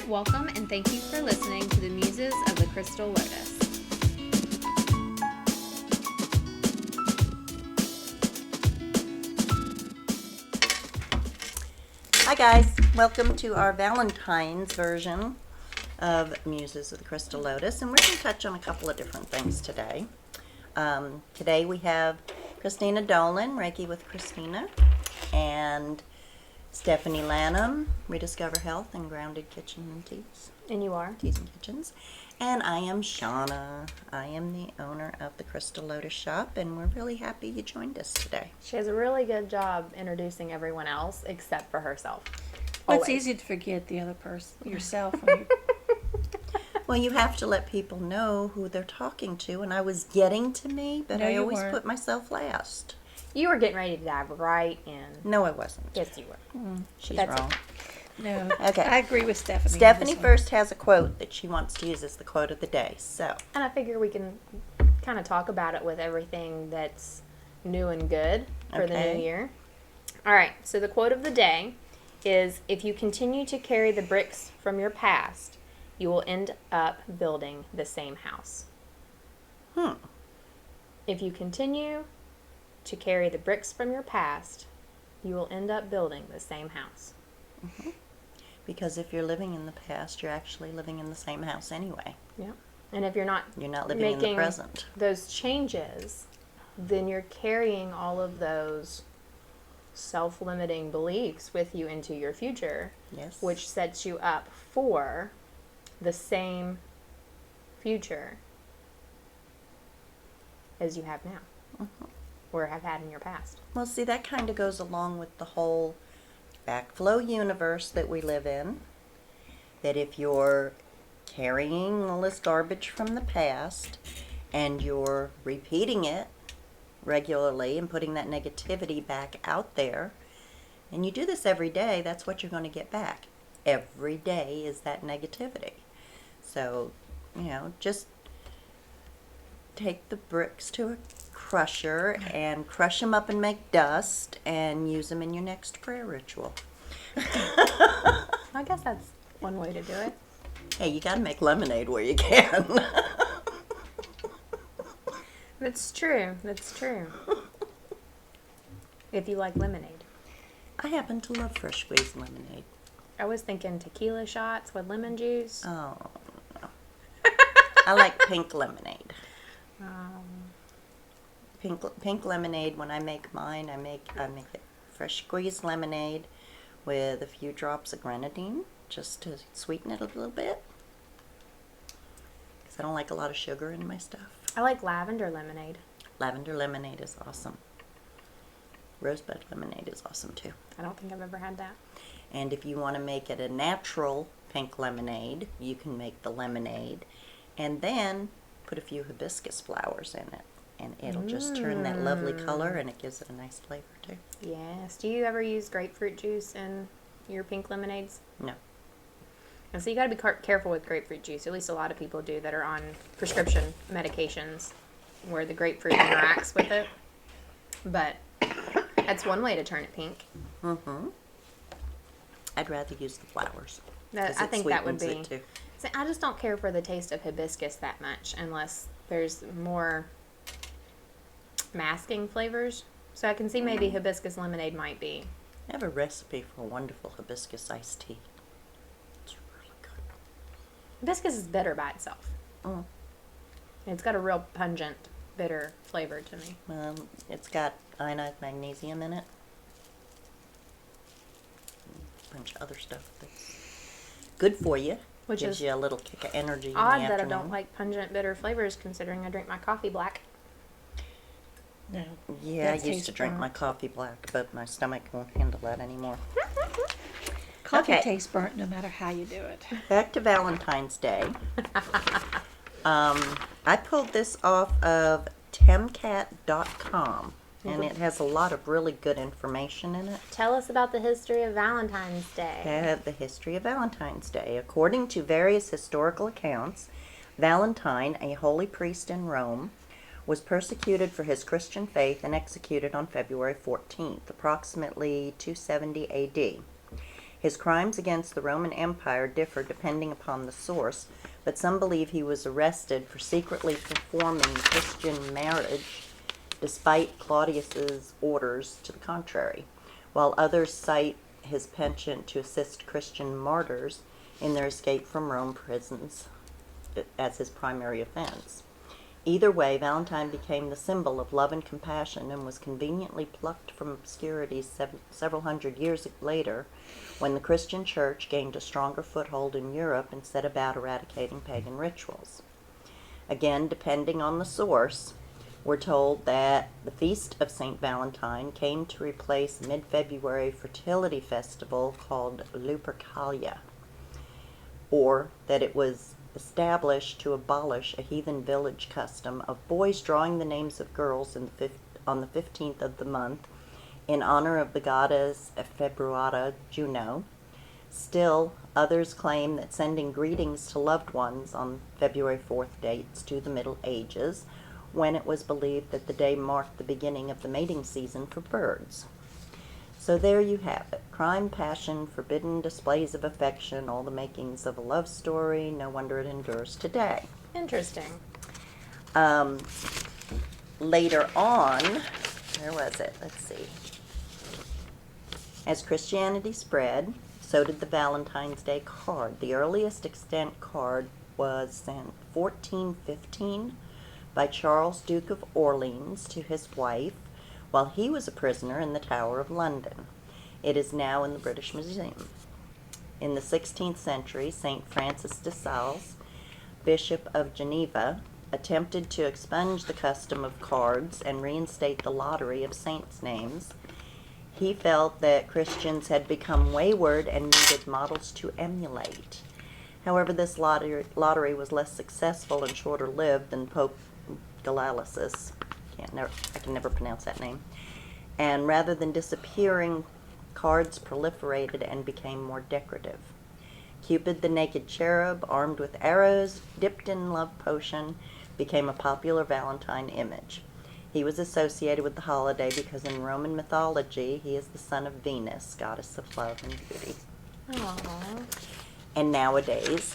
Welcome and thank you for listening to the Muses of the Crystal Lotus. Hi guys, welcome to our Valentine's version of Muses of the Crystal Lotus, and we're going to touch on a couple of different things today. Today we have Christina Dolan, Reiki with Christina, and Stephanie Lanham, Rediscover Health and Grounded Kitchen and Teas. And you are? Teas and Kitchens. And I am Shanna. I am the owner of the Crystal Lotus shop, and we're really happy you joined us today. She has a really good job introducing everyone else except for herself. Well, it's easy to forget the other person, yourself. When you... Well, you have to let people know who they're talking to, and I was getting to me, but No, I you always weren't. put myself last. You were getting ready to dive right in. No, I wasn't. Yes, you were. She's That's wrong. No, Okay. I agree with Stephanie. on Stephanie this one. first has a quote that she wants to use as the quote of the day. So, And I figure we can kind of talk about it with everything that's new and good for the Okay. new year. All right, so the quote of the day is, if you continue to carry the bricks from your past, you will end up building the same house. If you continue to carry the bricks from your past, you will end up building the same house. because if you're living in the past, you're actually living in the same house anyway. Yeah. And if you're not You're not living in the making present. those changes, then you're carrying all of those self-limiting beliefs with you into your future, Yes. which sets you up for the same future as you have now or have had in your past. Well, see, that kind of goes along with the whole backflow universe that we live in. That if you're carrying all this garbage from the past and you're repeating it regularly and putting that negativity back out there, and you do this every day, that's what you're going to get back. Every day is that negativity. So, just take the bricks to a crusher and crush them up and make dust and use them in your next prayer ritual. I guess that's one way to do it. Hey, you got to make lemonade where you can. That's true. That's true. If you like lemonade. I happen to love fresh squeezed lemonade. I was thinking tequila shots with lemon juice. Oh, no. I like pink lemonade. Pink lemonade. When I make mine, I make it fresh squeezed lemonade with a few drops of grenadine, just to sweeten it a little bit. Because I don't like a lot of sugar in my stuff. I like lavender lemonade. Lavender lemonade is awesome. Rosebud lemonade is awesome too. I don't think I've ever had that. And if you want to make it a natural pink lemonade, you can make the lemonade and then put a few hibiscus flowers in it. And it'll just turn that lovely color, and it gives it a nice flavor too. Yes. Do you ever use grapefruit juice in your pink lemonades? No. And so you got to be careful with grapefruit juice. At least a lot of people do that are on prescription medications where the grapefruit interacts with it. But that's one way to turn it pink. Mm-hmm. I'd rather use the flowers. I think that would sweetens be. it too. So I just don't care for the taste of hibiscus that much unless there's more masking flavors. So I can see maybe hibiscus lemonade might be. I have a recipe for a wonderful hibiscus iced tea. It's really good. Hibiscus is bitter by itself. Mm. It's got a real pungent, bitter flavor to me. It's got ionized magnesium in it. A bunch of other stuff that's good for you. Which Gives is you a little kick of energy in the odd afternoon. that I don't like pungent, bitter flavors considering I drink my coffee black. No. Yeah, I That used to drink tastes my coffee black, but my stomach won't handle that anymore. Coffee Okay. tastes burnt no matter how you do it. Back to Valentine's Day. I pulled this off of temcat.com, and it has a lot of really good information in it. Tell us about the history of Valentine's Day. The history of Valentine's Day. According to various historical accounts, Valentine, a holy priest in Rome, was persecuted for his Christian faith and executed on February 14th, approximately 270 AD. His crimes against the Roman Empire differ depending upon the source, but some believe he was arrested for secretly performing Christian marriage despite Claudius's orders to the contrary, while others cite his penchant to assist Christian martyrs in their escape from Rome prisons as his primary offense. Either way, Valentine became the symbol of love and compassion and was conveniently plucked from obscurity several hundred years later when the Christian church gained a stronger foothold in Europe and set about eradicating pagan rituals. Again, depending on the source, we're told that the Feast of St. Valentine came to replace a mid-February fertility festival called Lupercalia, or that it was established to abolish a heathen village custom of boys drawing the names of girls on the 15th of the month in honor of the goddess Februata Juno. Still, others claim that sending greetings to loved ones on February 4th dates to the Middle Ages, when it was believed that the day marked the beginning of the mating season for birds. So there you have it. Crime, passion, forbidden displays of affection, all the makings of a love story. No wonder it endures today. Interesting. Later on, where was it? Let's see. As Christianity spread, so did the Valentine's Day card. The earliest extant card was sent 1415 by Charles, Duke of Orleans, to his wife while he was a prisoner in the Tower of London. It is now in the British Museum. In the 16th century, St. Francis de Sales, Bishop of Geneva, attempted to expunge the custom of cards and reinstate the lottery of saints' names. He felt that Christians had become wayward and needed models to emulate. However, this lottery was less successful and shorter lived than Pope Gallienus. I can never pronounce that name. And rather than disappearing, cards proliferated and became more decorative. Cupid the naked cherub, armed with arrows, dipped in love potion, became a popular Valentine image. He was associated with the holiday because in Roman mythology, he is the son of Venus, goddess of love and beauty. Aww. And nowadays,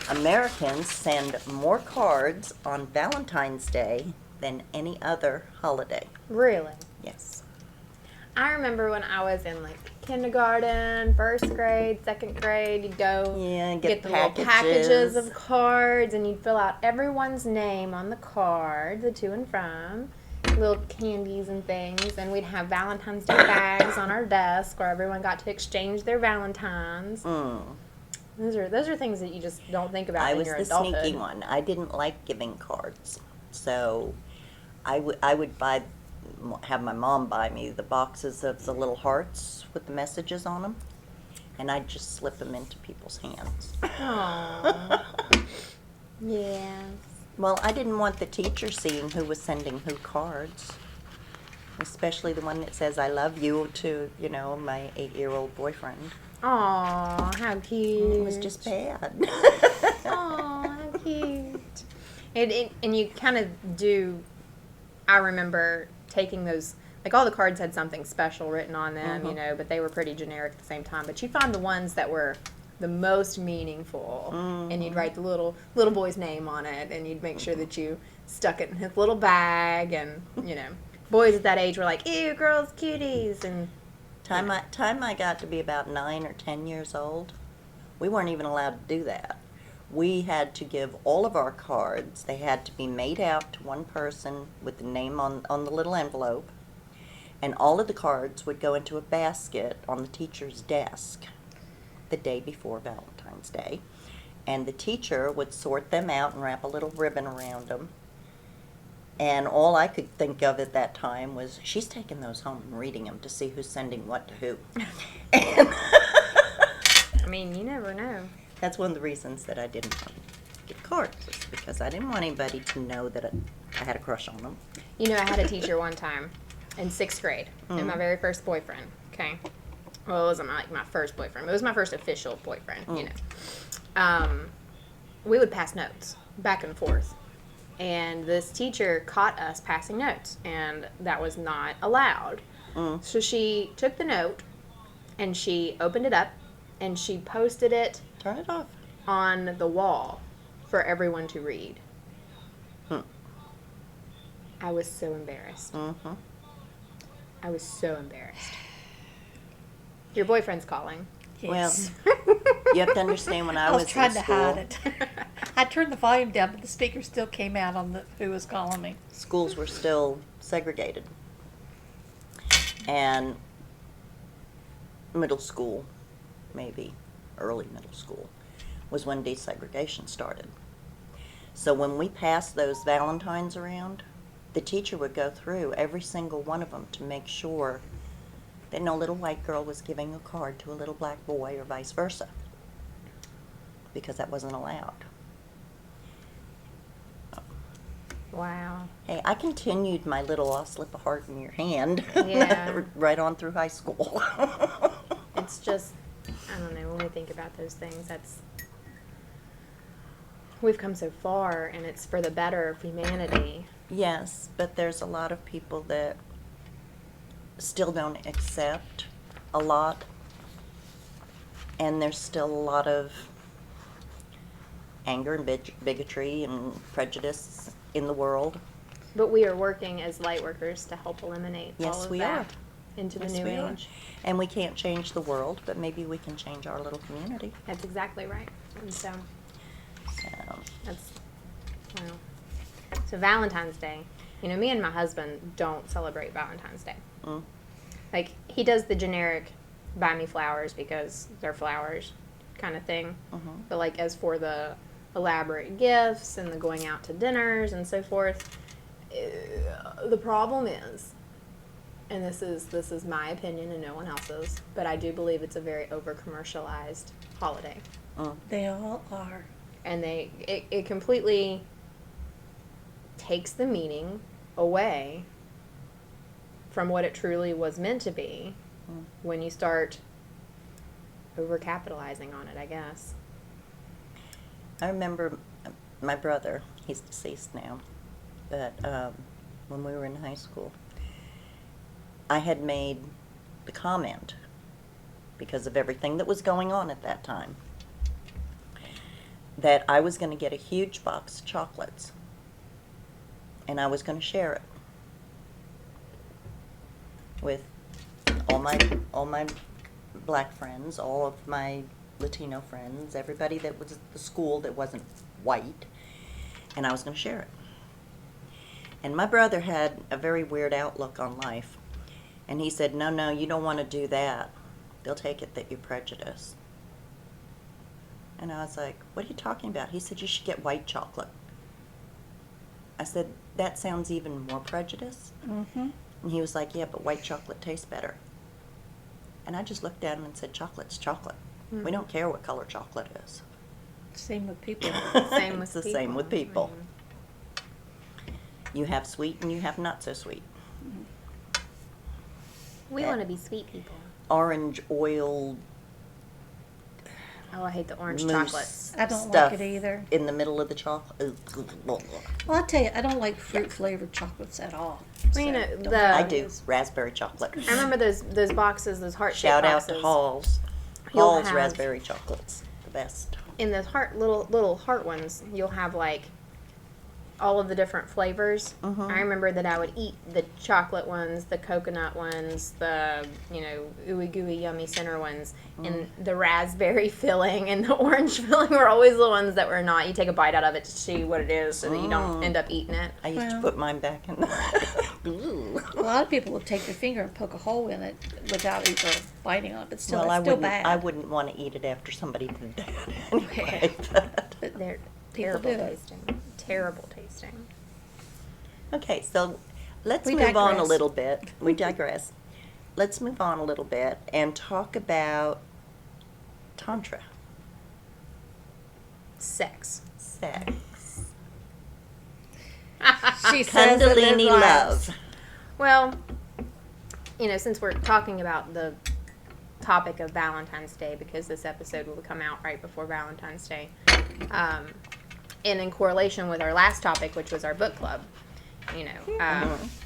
Americans send more cards on Valentine's Day than any other holiday. Really? Yes. I remember when I was in like kindergarten, first grade, second grade, you'd go get the little packages of cards and you'd fill out everyone's name on the card, the to and from, little candies and things, and we'd have Valentine's Day bags on our desk where everyone got to exchange their Valentines. Those are things that you just don't think about in your adulthood. I was the sneaky one. I didn't like giving cards, so I would have my mom buy me the boxes of the little hearts with the messages on them, and I'd just slip them into people's hands. Aww. Yeah. Well, I didn't want the teacher seeing who was sending who cards, especially the one that says "I love you" to, my 8-year-old boyfriend. Aw, how cute. It was just bad. Aw, how cute. And you kind of do, I remember taking those, like all the cards had something special written on them, but they were pretty generic at the same time. But you found the ones that were the most meaningful, and you'd write the little boy's name on it, and you'd make sure that you stuck it in his little bag, and, boys at that age were like, ew, girls, cuties, and... Time I got to be about 9 or 10 years old, we weren't even allowed to do that. We had to give all of our cards, they had to be made out to one person with the name on the little envelope, and all of the cards would go into a basket on the teacher's desk the day before Valentine's Day, and the teacher would sort them out and wrap a little ribbon around them. And all I could think of at that time was, she's taking those home and reading them to see who's sending what to who. And I mean, you never know. that's one of the reasons that I didn't want to get cards, was because I didn't want anybody to know that I had a crush on them. I had a teacher one time in 6th grade, and my very first boyfriend, okay? Well, it wasn't like my first boyfriend. It was my first official boyfriend, We would pass notes back and forth. And this teacher caught us passing notes, and that was not allowed. So she took the note, and she opened it up, and she posted it Turn it off. on the wall for everyone to read. Hmm. I was so embarrassed. Mm-hmm. I was so embarrassed. Your boyfriend's calling. Yes. You have to understand when I I was was trying in to school, hide it. I turned the volume down, but the speaker still came out on the who was calling me. schools were still segregated. And middle school, maybe early middle school, was when desegregation started. So when we passed those Valentines around, the teacher would go through every single one of them to make sure that no little white girl was giving a card to a little black boy or vice versa, because that wasn't allowed. Wow. Hey, I continued my little I'll slip a heart in your hand Yeah. right on through high school. It's just, I don't know, when we think about those things, we've come so far, and it's for the better of humanity. Yes, but there's a lot of people that still don't accept a lot, and there's still a lot of anger and bigotry and prejudice in the world. But we are working as light workers to help eliminate all Yes, of we that are. into the Yes, new we are. age. And we can't change the world, but maybe we can change our little community. That's exactly right. And so So, that's, wow. So Valentine's Day, you know, me and my husband don't celebrate Valentine's Day. mm, Like, he does the generic buy me flowers because they're flowers kind of thing. mhm. But, like, as for the elaborate gifts and the going out to dinners and so forth, the problem is, and this is my opinion and no one else's, but I do believe it's a very over-commercialized holiday. They all are. And it completely takes the meaning away from what it truly was meant to be when you start over-capitalizing on it, I guess. I remember my brother, he's deceased now, but when we were in high school, I had made the comment, because of everything that was going on at that time, that I was going to get a huge box of chocolates, and I was going to share it with all my black friends, all of my Latino friends, everybody that was at the school that wasn't white, and I was going to share it. And my brother had a very weird outlook on life, and he said, no, you don't want to do that. They'll take it that you're prejudiced. And I was like, what are you talking about? He said, you should get white chocolate. I said, that sounds even more prejudice. Mm-hmm. And he was like, yeah, but white chocolate tastes better. And I just looked at him and said, chocolate's chocolate. We don't care what color chocolate is. Same with people. Same with It's the people. same with people. You have sweet and you have not so sweet. We want to be sweet people. Orange oil Oh, I hate the orange mousse chocolates. I don't stuff like it either. in the middle of the chocolate. Well, I'll tell you, I don't like fruit flavored chocolates at all. Well, you know, don't the- I like do. those. Raspberry chocolate. I remember those boxes, those heart-shaped Shout out boxes. to Hall's. You'll Hall's have- raspberry chocolates. The best. In the little heart ones, you'll have like all of the different flavors. Mhm. I remember that I would eat the chocolate ones, the coconut ones, the ooey gooey yummy center ones, and the raspberry filling and the orange filling were always the ones that were not. You take a bite out of it to see what it is, so that you don't end up eating it. I used to Well- put mine back in. Ooh. A lot of people will take their finger and poke a hole in it without even biting on it, but still, Well, it's I still wouldn't. bad. I wouldn't want to eat it after somebody did that. Anyway, but- But They're People terrible do it. tasting. Terrible tasting. Okay, so let's We move on a digress. little bit. We digress. Let's move on a little bit and talk about Tantra, Sex. sex, she says it in Kundalini laughs. love. Well, since we're talking about the topic of Valentine's Day, because this episode will come out right before Valentine's Day, and in correlation with our last topic, which was our book club,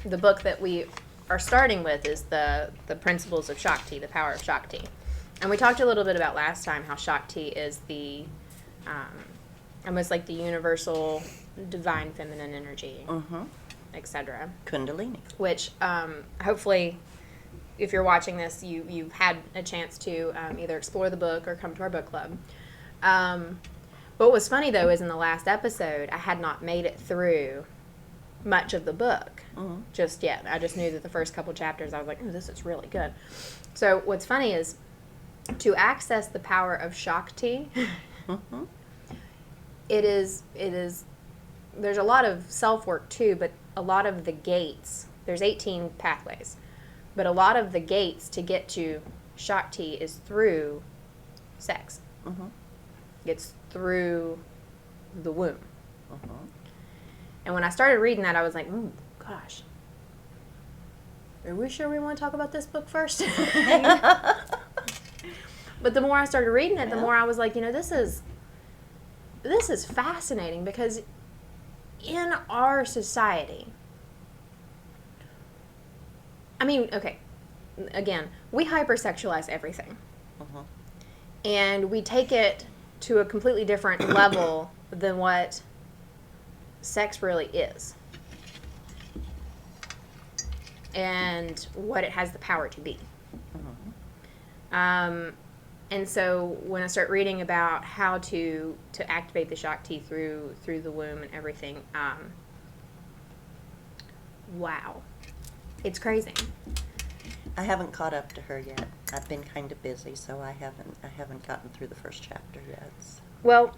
the book that we are starting with is the Principles of Shakti, the Power of Shakti. And we talked a little bit about last time how Shakti is the almost like the universal divine feminine energy, etc. Kundalini. Which hopefully, if you're watching this, you've had a chance to either explore the book or come to our book club. What was funny though is in the last episode, I had not made it through much of the book just yet. I just knew that the first couple chapters, I was like, oh, this is really good. So what's funny is to access the power of Shakti, it is, there's a lot of self-work too, but a lot of the gates, there's 18 pathways, but a lot of the gates to get to Shakti is through sex. It's through the womb. And when I started reading that, I was like, gosh, are we sure we want to talk about this book first? But the more I started reading it, the more I was like, this is fascinating, because in our society, I mean, okay, again, we hypersexualize everything. And we take it to a completely different level than what sex really is. And what it has the power to be. And so when I start reading about how to activate the Shakti through the womb and everything, wow. It's crazy. I haven't caught up to her yet. I've been kind of busy, so I haven't gotten through the first chapter yet. Well,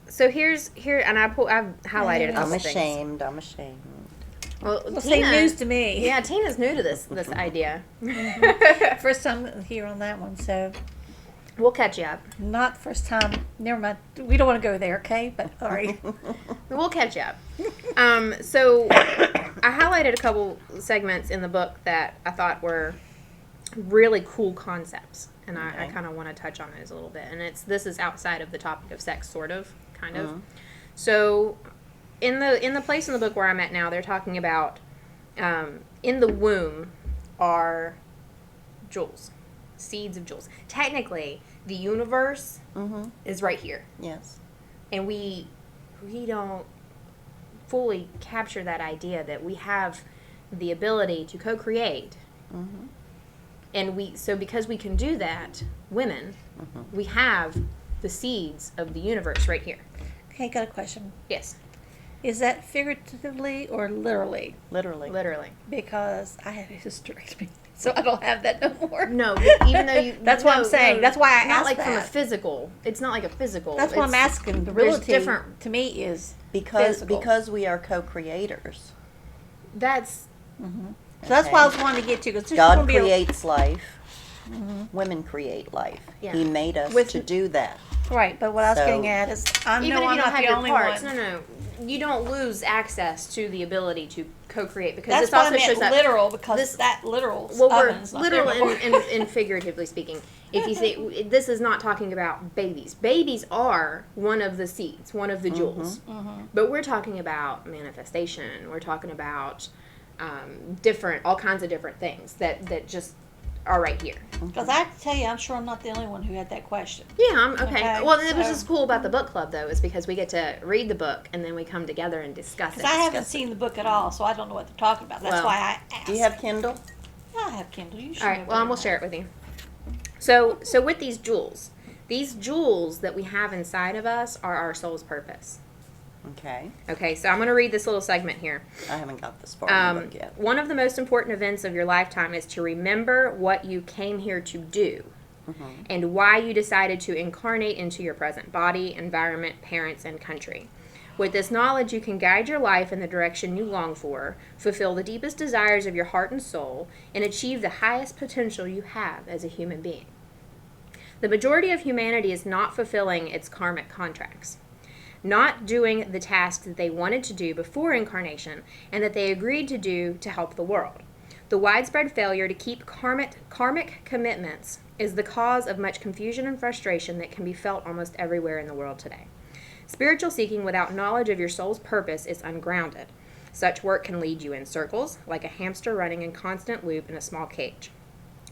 so here, and I've highlighted a couple I'm things. I'm ashamed. Well, Say news to me. Yeah, Tina's new to this idea. First time here on that one, so We'll catch you up. not first time. Never mind. We don't want to go there, okay? But sorry. We'll catch you up. So I highlighted a couple segments in the book that I thought were really cool concepts, and I kind of want to touch on those a little bit. And this is outside of the topic of sex, sort of, kind of. So in the place in the book where I'm at now, they're talking about in the womb are jewels, seeds of jewels. Technically, the universe is right here. Yes. And we don't fully capture that idea that we have the ability to co-create. And so because we can do that, women, we have the seeds of the universe right here. Okay, got a question. Yes. Is that figuratively or literally? Literally. Literally. Because I have a hysterectomy, so I don't have that no more. No, but even though you... That's what I'm saying. That's why I Not asked like from a that. physical. It's not like a physical. That's what I'm asking. The there's reality different... to me is Because physical. because we are co-creators. That's... So that's what I was wanting to get to. Because God creates life. Women create life. Yeah. He made us With- to do that. right, but what I was So- getting at is I Even know if I'm you don't not have the your only parts, one. no, you don't lose access to the ability to co-create, because That's this what also I shows meant that literal, because this- that literal well, we're oven's not literal there anymore. and figuratively speaking. If you think this is not talking about babies, babies are one of the seeds, one of the jewels, but we're talking about manifestation. We're talking about all kinds of different things that just are right here. Because I have to tell you, I'm sure I'm not the only one who had that question. Yeah, I'm okay. Okay, Well, it was so- just cool about the book club, though, is because we get to read the book and then we come together and discuss it. Because I haven't seen the book at all, so I don't know what they're talking about. That's Well, why I asked. Do you have Kindle? I have Kindle. You should. All right. Well, I'm gonna share it with you. So with these jewels that we have inside of us are our soul's purpose. Okay. Okay. So I'm gonna read this little segment here. I haven't got this far in the book yet. One of the most important events of your lifetime is to remember what you came here to do and why you decided to incarnate into your present body, environment, parents, and country. With this knowledge, you can guide your life in the direction you long for, fulfill the deepest desires of your heart and soul, and achieve the highest potential you have as a human being. The majority of humanity is not fulfilling its karmic contracts, not doing the tasks that they wanted to do before incarnation and that they agreed to do to help the world. The widespread failure to keep karmic commitments is the cause of much confusion and frustration that can be felt almost everywhere in the world today. Spiritual seeking without knowledge of your soul's purpose is ungrounded. Such work can lead you in circles, like a hamster running in constant loop in a small cage.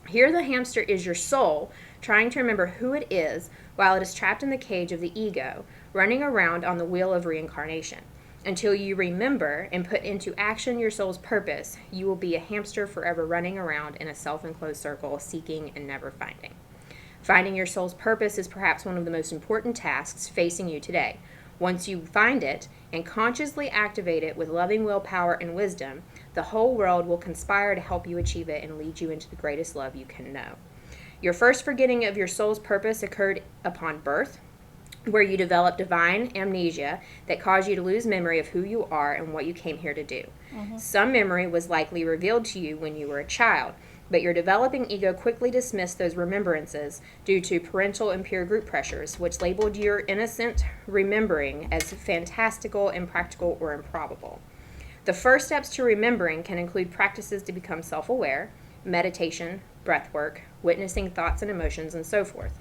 Here the hamster is your soul, trying to remember who it is while it is trapped in the cage of the ego, running around on the wheel of reincarnation. Until you remember and put into action your soul's purpose, you will be a hamster forever running around in a self-enclosed circle, seeking and never finding. Finding your soul's purpose is perhaps one of the most important tasks facing you today. Once you find it and consciously activate it with loving willpower and wisdom, the whole world will conspire to help you achieve it and lead you into the greatest love you can know. Your first forgetting of your soul's purpose occurred upon birth, where you develop divine amnesia that caused you to lose memory of who you are and what you came here to do. Some memory was likely revealed to you when you were a child, but your developing ego quickly dismissed those remembrances due to parental and peer group pressures, which labeled your innocent remembering as fantastical, impractical, or improbable. The first steps to remembering can include practices to become self-aware, meditation, breath work, witnessing thoughts and emotions, and so forth.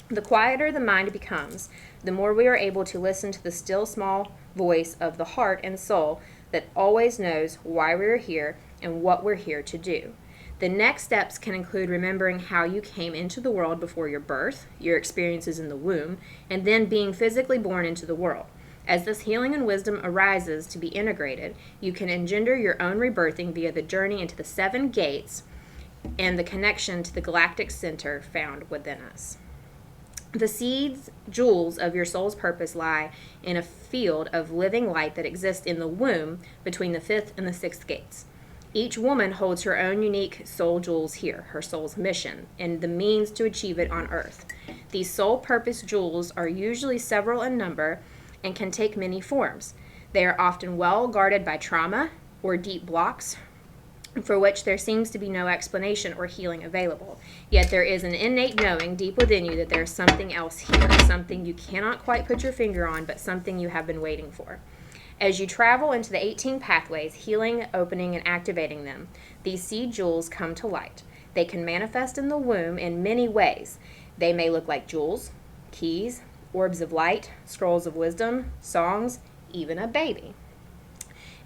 The quieter the mind becomes, the more we are able to listen to the still small voice of the heart and soul that always knows why we're here and what we're here to do. The next steps can include remembering how you came into the world before your birth, your experiences in the womb, and then being physically born into the world. As this healing and wisdom arises to be integrated, you can engender your own rebirthing via the journey into the 7 gates and the connection to the galactic center found within us. The seeds, jewels of your soul's purpose lie in a field of living light that exists in the womb between the 5th and the 6th gates. Each woman holds her own unique soul jewels here, her soul's mission, and the means to achieve it on earth. These soul purpose jewels are usually several in number and can take many forms. They are often well guarded by trauma or deep blocks, for which there seems to be no explanation or healing available. Yet there is an innate knowing deep within you that there is something else here, something you cannot quite put your finger on, but something you have been waiting for. As you travel into the 18 pathways, healing, opening, and activating them, these seed jewels come to light. They can manifest in the womb in many ways. They may look like jewels, keys, orbs of light, scrolls of wisdom, songs, even a baby.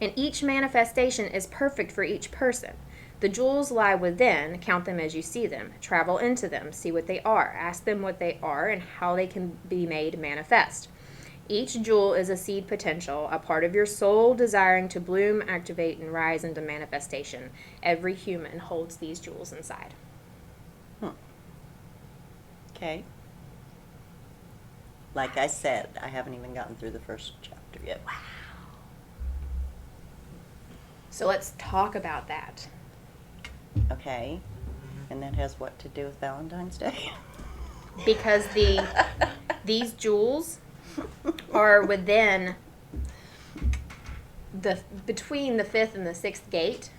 And each manifestation is perfect for each person. The jewels lie within, count them as you see them, travel into them, see what they are, ask them what they are and how they can be made manifest. Each jewel is a seed potential, a part of your soul desiring to bloom, activate, and rise into manifestation. Every human holds these jewels inside. Okay. Like I said, I haven't even gotten through the first chapter yet. Wow. So let's talk about that. Okay. And that has what to do with Valentine's Day? Because these jewels are within between the 5th and the 6th gate,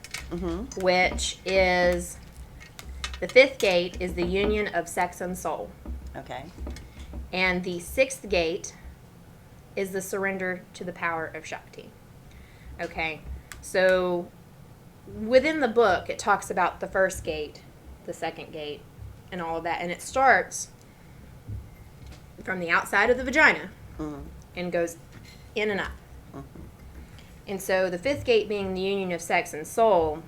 which is the 5th gate is the union of sex and soul. Okay. And the 6th gate is the surrender to the power of Shakti. Okay. So within the book, it talks about the 1st gate, the 2nd gate, and all of that. And it starts from the outside of the vagina and goes in and up. And so the 5th gate, being the union of sex and soul,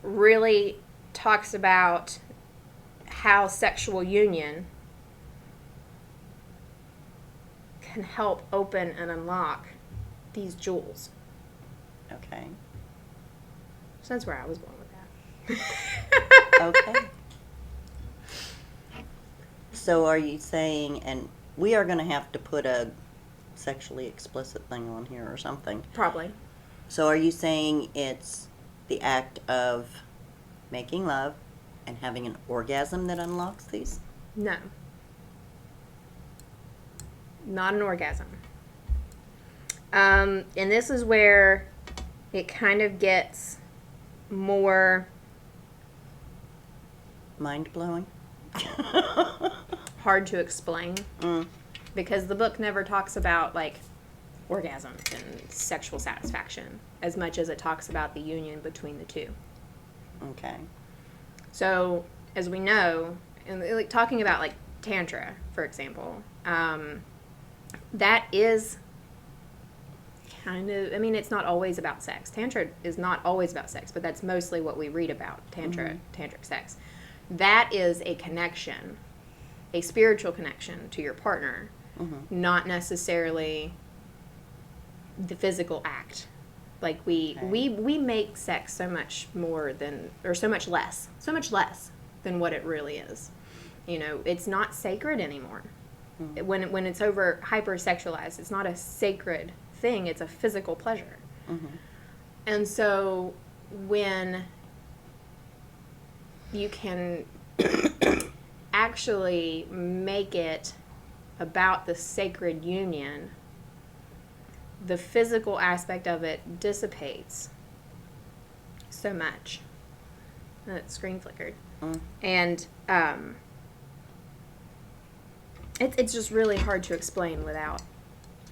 really talks about how sexual union can help open and unlock these jewels. Okay. So that's where I was going with that. Okay. So are you saying, and we are going to have to put a sexually explicit thing on here or something. Probably. So are you saying it's the act of making love and having an orgasm that unlocks these? No. Not an orgasm. And this is where it kind of gets more Mind-blowing? hard to explain because the book never talks about like orgasms and sexual satisfaction as much as it talks about the union between the two. Okay. So as we know, and like talking about like tantra, for example, that is kind of, I mean, it's not always about sex. Tantra is not always about sex, but that's mostly what we read about, tantric sex. that is a connection, a spiritual connection to your partner, not necessarily the physical act. Like we make sex so much more than, or so much less than what it really is. You know, it's not sacred anymore. When it's over hypersexualized, it's not a sacred thing, it's a physical pleasure. And so when you can actually make it about the sacred union, the physical aspect of it dissipates so much. That screen flickered. And it's just really hard to explain without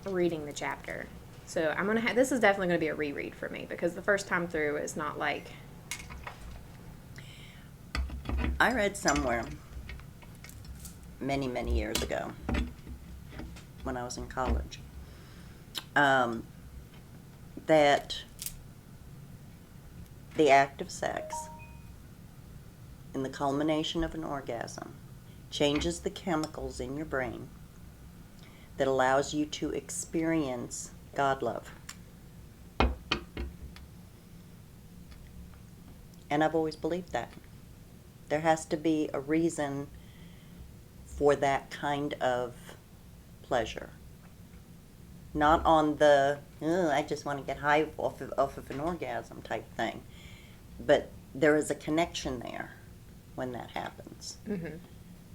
reading the chapter. So I'm gonna this is definitely gonna be a reread for me, because the first time through is not like. I read somewhere many, many years ago when I was in college that the act of sex in the culmination of an orgasm changes the chemicals in your brain that allows you to experience God love. And I've always believed that. There has to be a reason for that kind of pleasure. Not on the, I just want to get high off of an orgasm type thing. But there is a connection there when that happens.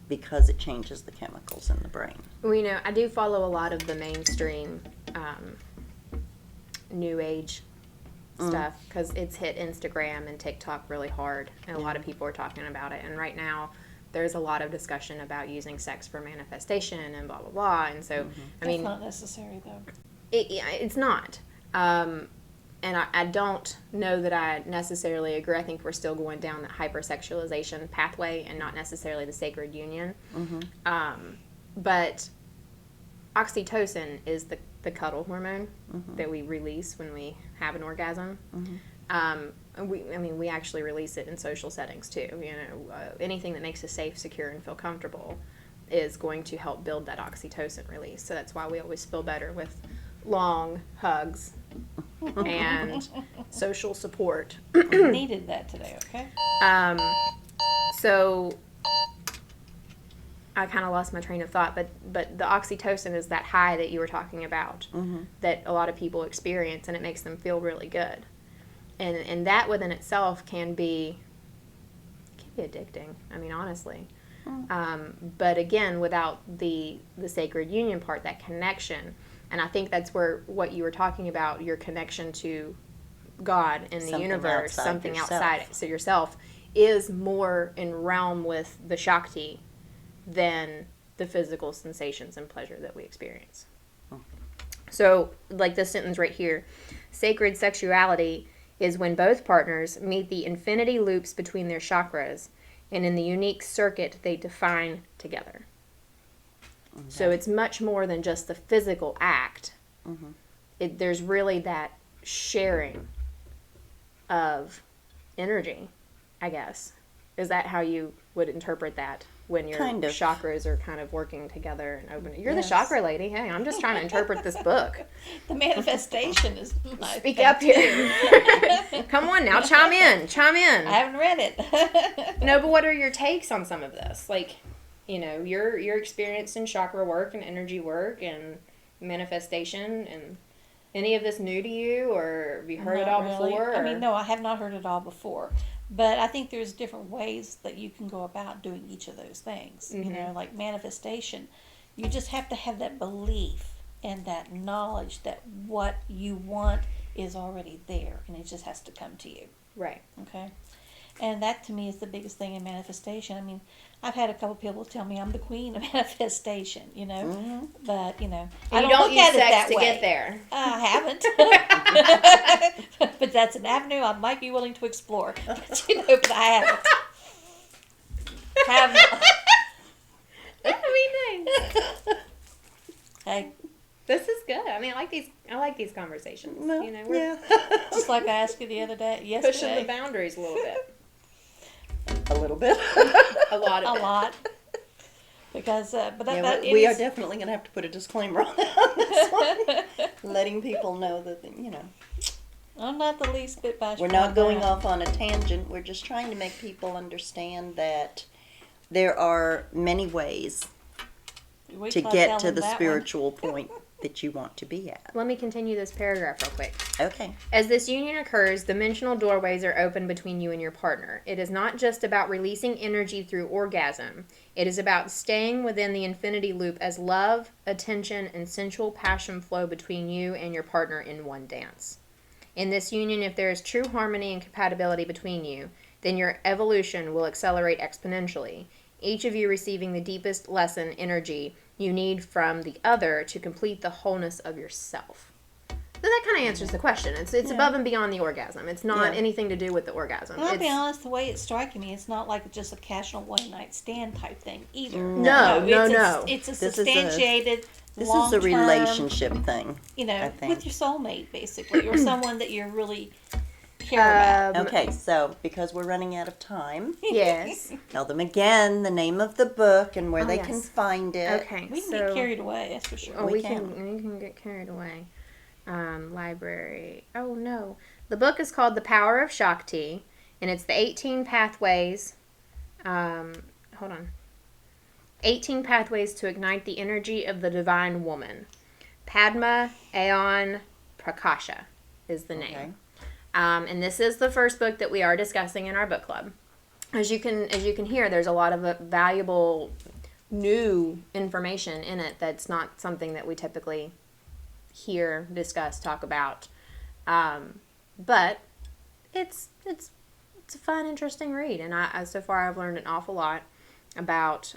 Because it changes the chemicals in the brain. Well, you know, I do follow a lot of the mainstream New Age stuff, because it's hit Instagram and TikTok really hard, and a lot of people are talking about it. And right now, there's a lot of discussion about using sex for manifestation and blah blah blah. And so, I mean, It's not necessary though. It's not. And I don't know that I necessarily agree. I think we're still going down that hypersexualization pathway and not necessarily the sacred union. But oxytocin is the cuddle hormone that we release when we have an orgasm. We actually release it in social settings too. You know, anything that makes us safe, secure, and feel comfortable is going to help build that oxytocin release. So that's why we always feel better with long hugs and social support. Needed that today, okay? So I kind of lost my train of thought, but the oxytocin is that high that you were talking about that a lot of people experience, and it makes them feel really good. And that within itself can be addicting. I mean, honestly. But again, without the sacred union part, that connection. And I think that's where what you were talking about, your connection to God and the universe, something outside so yourself, is more in realm with the Shakti than the physical sensations and pleasure that we experience. So, like this sentence right here, sacred sexuality is when both partners meet the infinity loops between their chakras, and in the unique circuit they define together. So it's much more than just the physical act. There's really that sharing of energy, I guess. Is that how you would interpret that when your chakras are kind of working together and opening? You're the chakra lady. Hey, I'm just trying to interpret this book. The manifestation is my Speak up here. Come on now, chime in. I haven't read it. No, but what are your takes on some of this? Like, you know, your experience in chakra work and energy work and manifestation, and any of this new to you, or have you heard it all before? I mean, no, I have not heard it all before. But I think there's different ways that you can go about doing each of those things. You know, like manifestation, you just have to have that belief and that knowledge that what you want is already there, and it just has to come to you. Right. Okay. And that to me is the biggest thing in manifestation. I mean, I've had a couple people tell me I'm the queen of manifestation, you know. But, you know, I don't don't look use at it sex that to way. get there. I haven't. But that's an avenue I might be willing to explore. But, you know, but I haven't. Have not. I mean, thanks. Hey, This is good. I mean, I like these conversations. No, You know, we're just like I asked you the other day, pushing the yesterday. boundaries a little bit. A little bit. A lot a of it. lot. Because, but that, Yeah, that we are is- definitely going to have to put a disclaimer on this one, letting people know that, I'm not the least bit bashful. we're not on going that. off on a tangent. We're just trying to make people understand that there are many ways Wait to till I get tell to them the that one. spiritual point that you want to be at. Let me continue this paragraph real quick. Okay. As this union occurs, dimensional doorways are open between you and your partner. It is not just about releasing energy through orgasm. It is about staying within the infinity loop as love, attention, and sensual passion flow between you and your partner in one dance. In this union, if there is true harmony and compatibility between you, then your evolution will accelerate exponentially, each of you receiving the deepest lesson energy you need from the other to complete the wholeness of yourself. So that kind of answers the question. It's above and beyond the orgasm. It's not Yeah. anything to do with the orgasm. Well, I'll It's, be honest, the way it's striking me, it's not like just a casual one-night stand type thing either. No. It's a This is a- substantiated, This is long-term, a relationship thing. you know, I think. with your soulmate, basically, or someone that you're really care about. Okay, so because we're running out of time, Yes. tell them again the name of the book and where Oh, they yes. can find it. Okay. We can so, get carried away, that's for sure. Oh, We we can. can get carried away. Library. Oh no. The book is called The Power of Shakti, and it's the 18 pathways. Hold on. 18 pathways to ignite the energy of the divine woman. Padma Aeon Prakasha is the name. Okay. And this is the first book that we are discussing in our book club. As you can hear, there's a lot of valuable new information in it that's not something that we typically hear, discuss, talk about. But it's a fun, interesting read, and I so far I've learned an awful lot about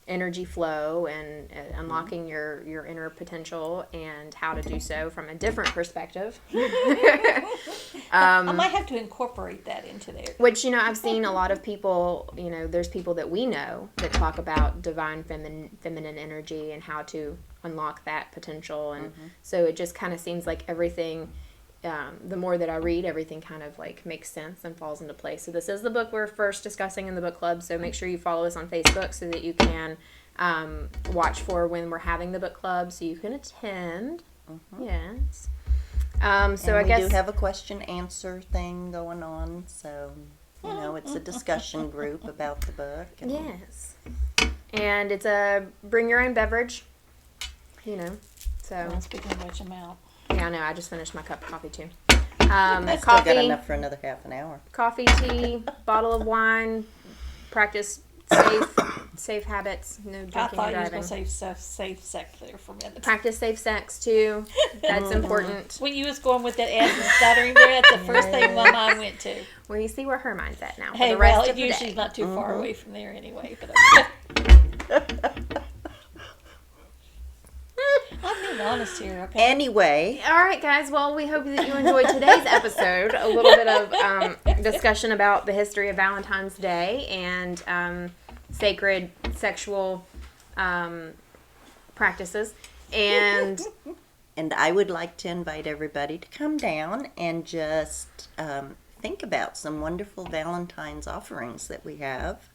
energy flow and unlocking your inner potential and how to do so from a different perspective. I might have to incorporate that into there. Which, I've seen a lot of people, there's people that we know that talk about divine feminine energy and how to unlock that potential. And so it just kind of seems like everything, the more that I read, everything kind of like makes sense and falls into place. So this is the book we're first discussing in the book club. So make sure you follow us on Facebook so that you can watch for when we're having the book club so you can attend. Yes. So And I we guess do have a question answer thing going on, so it's a discussion group about the book. And yes, and it's a bring your own beverage. So Well, speaking of which, I'm out. yeah, I know. I just finished my cup of coffee too. I still Coffee, got enough for another half an hour. coffee, tea, bottle of wine. Practice safe habits. No I drinking thought and you was driving. going to say safe sex there for a minute. Practice safe sex too. That's important. When you was going with that ass and stuttering there, that's the first thing my mind went to. Well, you see where her mind's at now. For Hey, the rest well, of the usually day. not too far away from there anyway. But I'm being honest here, okay? Anyway, All right, guys. Well, we hope that you enjoyed today's episode. A little bit of discussion about the history of Valentine's Day and sacred sexual practices. And and I would like to invite everybody to come down and just think about some wonderful Valentine's offerings that we have.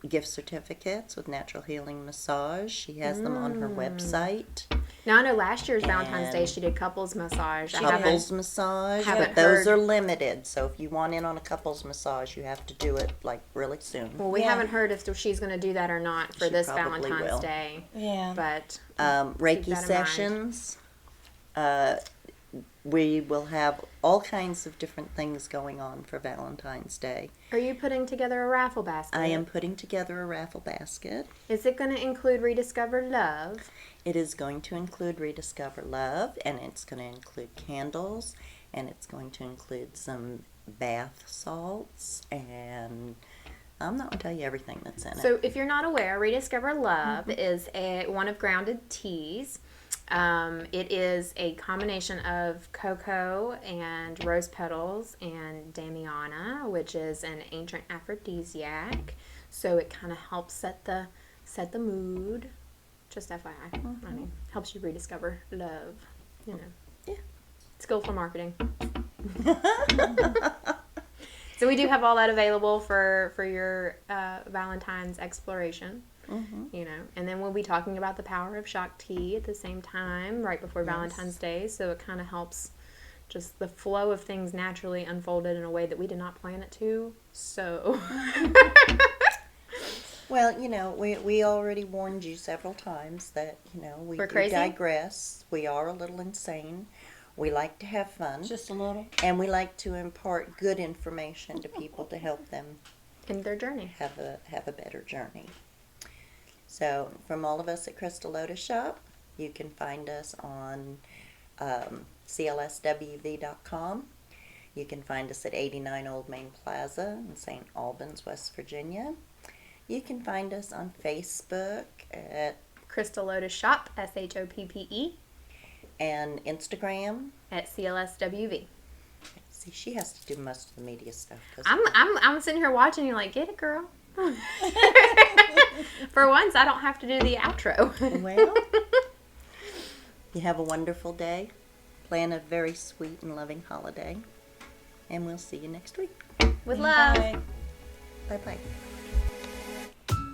Gift certificates with natural healing massage. She has them on her website. now I know last year's Valentine's Day And she did couples massage. I Couples massage, haven't but those heard- are limited. So if you want in on a couples massage, you have to do it like really soon. Well, we Yeah. haven't heard if she's going to do that or not for She this probably Valentine's will. Day. Yeah. But Reiki that in mind. sessions. We will have all kinds of different things going on for Valentine's Day. are you putting together a raffle basket? I am putting together a raffle basket. Is it going to include Rediscover Love? It is going to include Rediscover Love, and it's going to include candles, and it's going to include some bath salts, and I'm not going to tell you everything that's in it. So, if you're not aware, Rediscover Love is one of grounded teas. It is a combination of cocoa and rose petals and damiana, which is an ancient aphrodisiac. So it kind of helps set the mood. Just FYI, I mean, helps you rediscover love. Yeah. Skillful marketing. So we do have all that available for your Valentine's exploration. Mm-hmm. And then we'll be talking about the power of Shakti at the same time, right before Yes. Valentine's Day. So it kind of helps just the flow of things naturally unfolded in a way that we did not plan it to. So. Well, we already warned you several times that, we We're do crazy? digress. We are a little insane. We like to have fun. Just a little. And we like to impart good information to people to help them In their journey. have a better journey. So, from all of us at Crystal Lotus Shop, you can find us on clswv.com. You can find us at 89 Old Main Plaza in St. Albans, West Virginia. You can find us on Facebook at Crystal Lotus Shop, SHOPPE, and Instagram. at CLSWV. See, she has to do most of the media stuff. I'm sitting here watching you like, get it, girl. For once, I don't have to do the outro. Well, you have a wonderful day. Plan a very sweet and loving holiday. And we'll see you next week. With love. Bye. Bye-bye.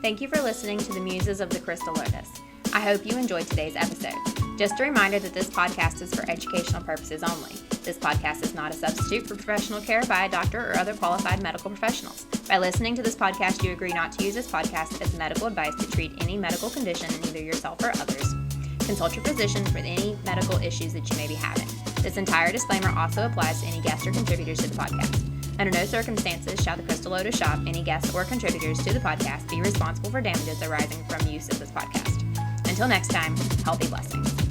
Thank you for listening to the Muses of the Crystal Lotus. I hope you enjoyed today's episode. Just a reminder that this podcast is for educational purposes only. This podcast is not a substitute for professional care by a doctor or other qualified medical professionals. By listening to this podcast, you agree not to use this podcast as medical advice to treat any medical condition in either yourself or others. Consult your physician for any medical issues that you may be having. This entire disclaimer also applies to any guests or contributors to the podcast. Under no circumstances shall the Crystal Lotus Shop, any guests or contributors to the podcast, be responsible for damages arising from use of this podcast. Until next time, healthy blessings.